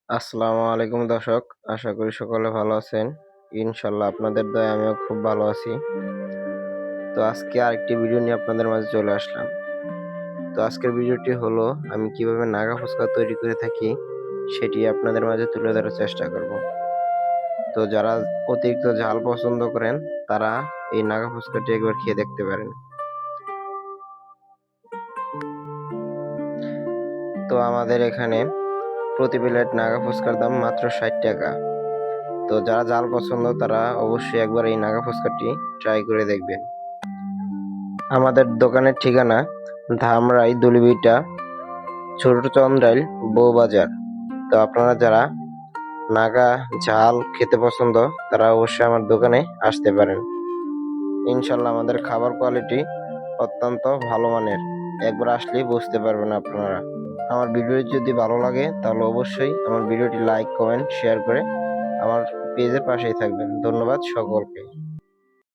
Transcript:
আসসালামু আলাইকুম দর্শক, আশা করি সকলে ভালো আছেন। ইনশাল্লাহ আপনাদের দয়ায় আমিও খুব ভালো আছি। তো আজকে আরেকটি ভিডিও নিয়ে আপনাদের মাঝে চলে আসলাম। তো আজকের ভিডিওটি হলো আমি কিভাবে নাগা ফুচকা তৈরি করে থাকি সেটি আপনাদের মাঝে তুলে ধরার চেষ্টা করব। তো যারা অতিরিক্ত ঝাল পছন্দ করেন তারা এই নাগা ফুচকাটি একবার খেয়ে দেখতে পারেন। তো আমাদের এখানে প্রতি প্লেট নাগা ফুচকার দাম মাত্র 60 টাকা। তো যারা ঝাল পছন্দ তারা অবশ্যই একবার এই নাগা ফুচকাটি ট্রাই করে দেখবেন। আমাদের দোকানের ঠিকানা ধামরাই দুলিভিটা ছোট চন্দ্রাইল বউবাজার। তো আপনারা যারা নাগা ঝাল খেতে পছন্দ তারা অবশ্যই আমার দোকানে আসতে পারেন। ইনশাল্লাহ আমাদের খাবার কোয়ালিটি অত্যন্ত ভালো মানের, একবার আসলেই বুঝতে পারবেন আপনারা। আমার ভিডিওটি যদি ভালো লাগে তাহলে অবশ্যই আমার ভিডিওটি লাইক কমেন্ট শেয়ার করে আমার পেজের পাশেই থাকবেন। ধন্যবাদ সকলকে।